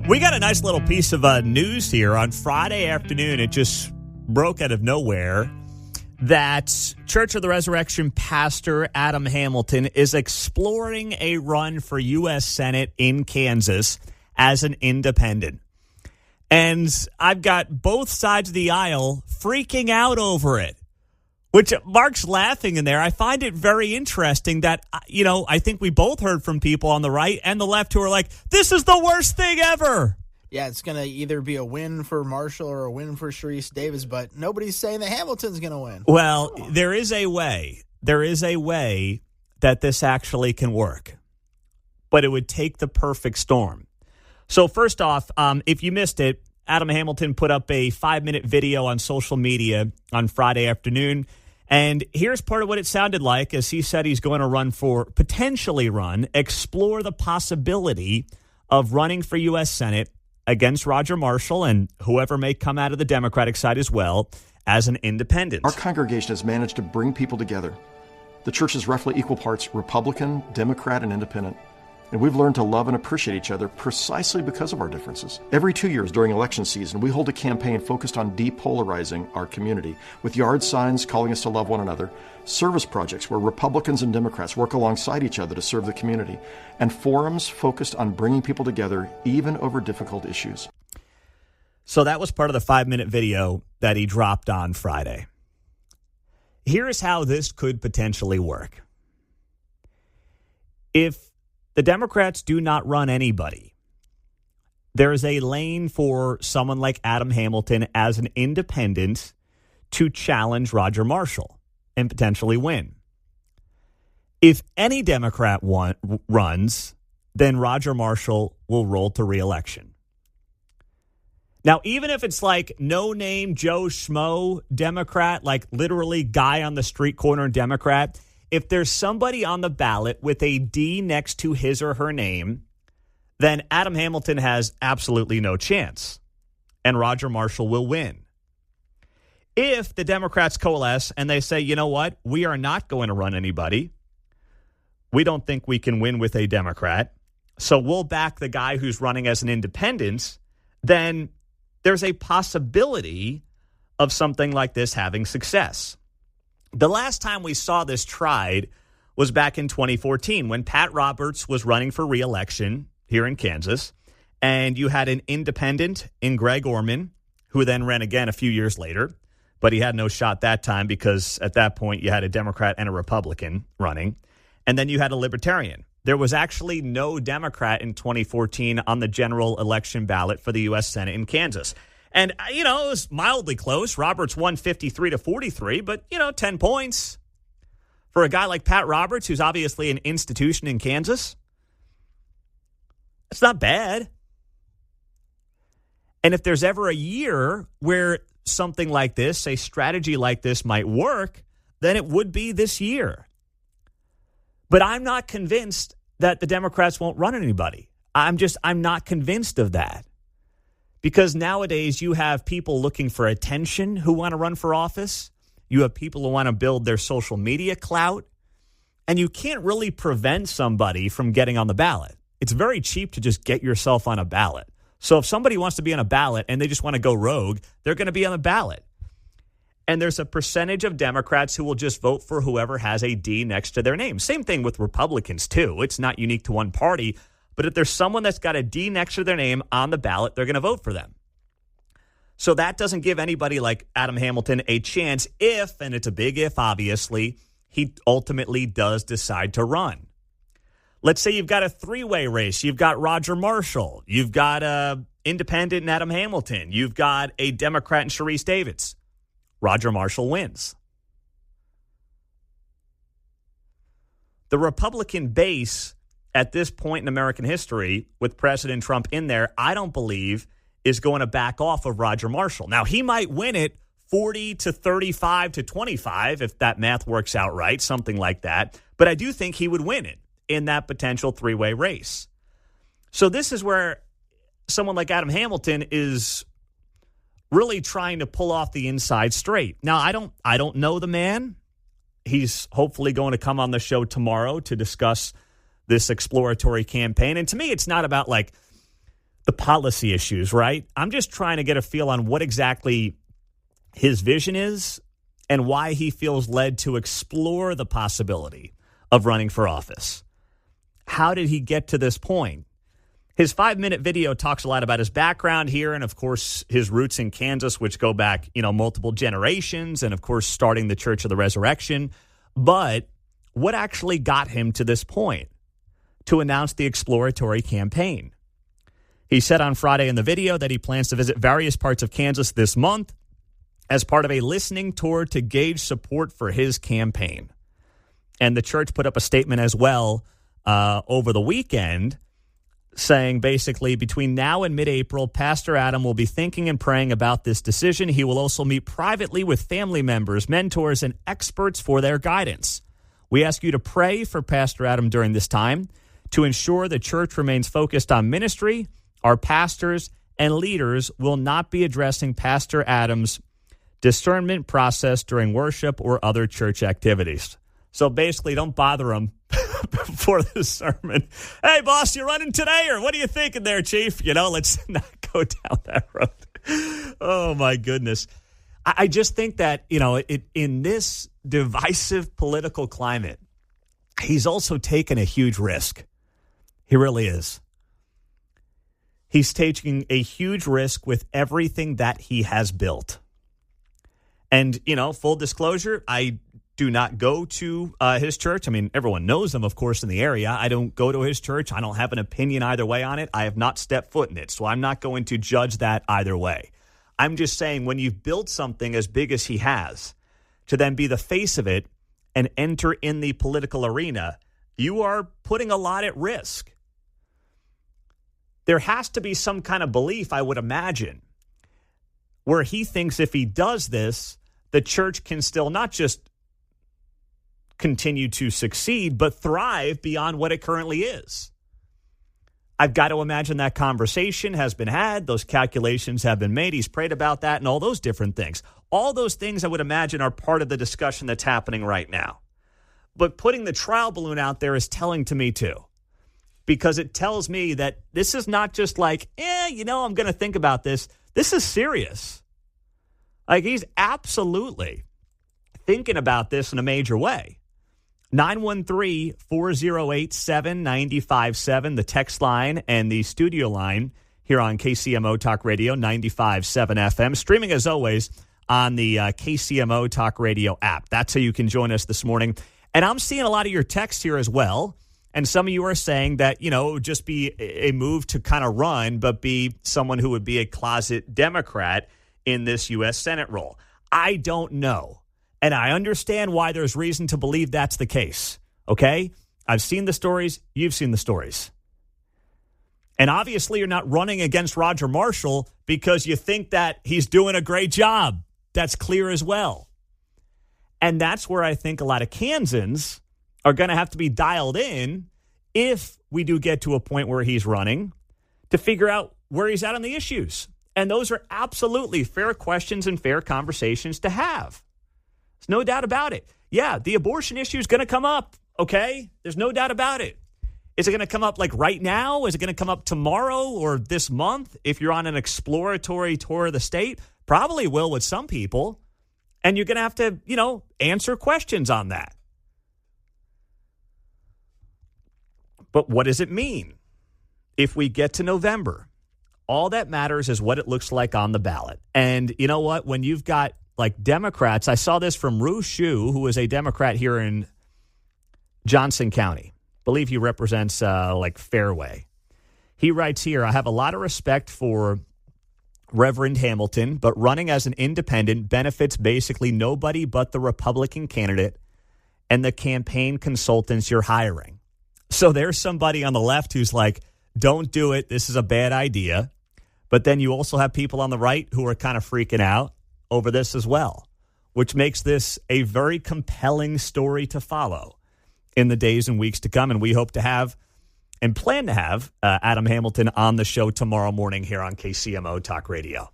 We got a nice little piece of news here on Friday afternoon. It just broke out of nowhere that Church of the Resurrection pastor Adam Hamilton is exploring a run for U.S. Senate in Kansas as an independent. And I've got both sides of the aisle freaking out over it, which Mark's laughing in there. I find it very interesting that, I think we both heard from people on the right and the left who are like, this is the worst thing ever. Yeah, it's going to either be a win for Marshall or a win for Sharice Davids, but nobody's saying that Hamilton's going to win. Well, there is a way. There is a way that this actually can work, but it would take the perfect storm. So first off, if you missed it, Adam Hamilton put up a 5-minute video on social media on Friday afternoon. And here's part of what it sounded like as he said he's going to explore the possibility of running for U.S. Senate against Roger Marshall and whoever may come out of the Democratic side as well as an independent. Our congregation has managed to bring people together. The church is roughly equal parts Republican, Democrat, and independent. And we've learned to love and appreciate each other precisely because of our differences. Every 2 years during election season, we hold a campaign focused on depolarizing our community with yard signs calling us to love one another, service projects where Republicans and Democrats work alongside each other to serve the community, and forums focused on bringing people together even over difficult issues. So that was part of the 5-minute video that he dropped on Friday. Here's how this could potentially work. If the Democrats do not run anybody, there is a lane for someone like Adam Hamilton as an independent to challenge Roger Marshall and potentially win. If any Democrat runs, then Roger Marshall will roll to re-election. Now, even if it's like no-name Joe Schmo Democrat, like literally guy on the street corner Democrat, if there's somebody on the ballot with a D next to his or her name, then Adam Hamilton has absolutely no chance, and Roger Marshall will win. If the Democrats coalesce and they say, you know what, we are not going to run anybody, we don't think we can win with a Democrat, so we'll back the guy who's running as an independent, then there's a possibility of something like this having success. The last time we saw this tried was back in 2014 when Pat Roberts was running for re-election here in Kansas, and you had an independent in Greg Orman, who then ran again a few years later, but he had no shot that time because at that point you had a Democrat and a Republican running, and then you had a Libertarian. There was actually no Democrat in 2014 on the general election ballot for the U.S. Senate in Kansas. And, it was mildly close. Roberts won 53-43, but, 10 points. For a guy like Pat Roberts, who's obviously an institution in Kansas, it's not bad. And if there's ever a year where something like this, a strategy like this might work, then it would be this year. But I'm not convinced that the Democrats won't run anybody. I'm not convinced of that. Because nowadays you have people looking for attention who want to run for office. You have people who want to build their social media clout. And you can't really prevent somebody from getting on the ballot. It's very cheap to just get yourself on a ballot. So if somebody wants to be on a ballot and they just want to go rogue, they're going to be on the ballot. And there's a percentage of Democrats who will just vote for whoever has a D next to their name. Same thing with Republicans, too. It's not unique to one party. But if there's someone that's got a D next to their name on the ballot, they're going to vote for them. So that doesn't give anybody like Adam Hamilton a chance if, and it's a big if, obviously, he ultimately does decide to run. Let's say you've got a three-way race. You've got Roger Marshall. You've got an independent and Adam Hamilton. You've got a Democrat and Sharice Davids. Roger Marshall wins. The Republican base at this point in American history, with President Trump in there, I don't believe is going to back off of Roger Marshall. Now, he might win it 40-35-25, if that math works out right, something like that. But I do think he would win it in that potential three-way race. So this is where someone like Adam Hamilton is really trying to pull off the inside straight. Now, I don't know the man. He's hopefully going to come on the show tomorrow to discuss this exploratory campaign. And to me, it's not about like the policy issues, right? I'm just trying to get a feel on what exactly his vision is and why he feels led to explore the possibility of running for office. How did he get to this point? His 5-minute video talks a lot about his background here and, of course, his roots in Kansas, which go back, multiple generations and, of course, starting the Church of the Resurrection. But what actually got him to this point to announce the exploratory campaign? He said on Friday in the video that he plans to visit various parts of Kansas this month as part of a listening tour to gauge support for his campaign. And the church put up a statement as well over the weekend saying basically between now and mid-April, Pastor Adam will be thinking and praying about this decision. He will also meet privately with family members, mentors, and experts for their guidance. We ask you to pray for Pastor Adam during this time to ensure the church remains focused on ministry. Our pastors and leaders will not be addressing Pastor Adam's discernment process during worship or other church activities. So basically, don't bother him before the sermon. Hey, boss, you running today? Or what are you thinking there, Chief? Let's not go down that road. Oh, my goodness. I just think that, in this divisive political climate, he's also taken a huge risk. He really is. He's taking a huge risk with everything that he has built. And, full disclosure, I do not go to his church. I mean, everyone knows him, of course, in the area. I don't go to his church. I don't have an opinion either way on it. I have not stepped foot in it, so I'm not going to judge that either way. I'm just saying when you've built something as big as he has, to then be the face of it and enter in the political arena, you are putting a lot at risk. There has to be some kind of belief, I would imagine, where he thinks if he does this, the church can still not just continue to succeed, but thrive beyond what it currently is. I've got to imagine that conversation has been had. Those calculations have been made. He's prayed about that and all those different things. All those things I would imagine are part of the discussion that's happening right now. But putting the trial balloon out there is telling to me too, because it tells me that this is not just like, I'm going to think about this. This is serious. Like he's absolutely thinking about this in a major way. 913-408-7957, the text line and the studio line here on KCMO Talk Radio, 95.7 FM. Streaming, as always, on the KCMO Talk Radio app. That's how you can join us this morning. And I'm seeing a lot of your texts here as well. And some of you are saying that, it would just be a move to kind of run, but be someone who would be a closet Democrat in this U.S. Senate role. I don't know. And I understand why there's reason to believe that's the case, okay? I've seen the stories. You've seen the stories. And obviously you're not running against Roger Marshall because you think that he's doing a great job. That's clear as well. And that's where I think a lot of Kansans are going to have to be dialed in if we do get to a point where he's running to figure out where he's at on the issues. And those are absolutely fair questions and fair conversations to have. There's no doubt about it. Yeah, the abortion issue is going to come up, okay? There's no doubt about it. Is it going to come up like right now? Is it going to come up tomorrow or this month if you're on an exploratory tour of the state? Probably will with some people. And you're going to have to, answer questions on that. But what does it mean if we get to November? All that matters is what it looks like on the ballot. And you know what? When you've got like Democrats, I saw this from Ru Shu, who is a Democrat here in Johnson County. I believe he represents Fairway. He writes here, I have a lot of respect for Reverend Hamilton, but running as an independent benefits basically nobody but the Republican candidate and the campaign consultants you're hiring. So there's somebody on the left who's like, don't do it. This is a bad idea. But then you also have people on the right who are kind of freaking out over this as well, which makes this a very compelling story to follow in the days and weeks to come. And we hope to have and plan to have Adam Hamilton on the show tomorrow morning here on KCMO Talk Radio.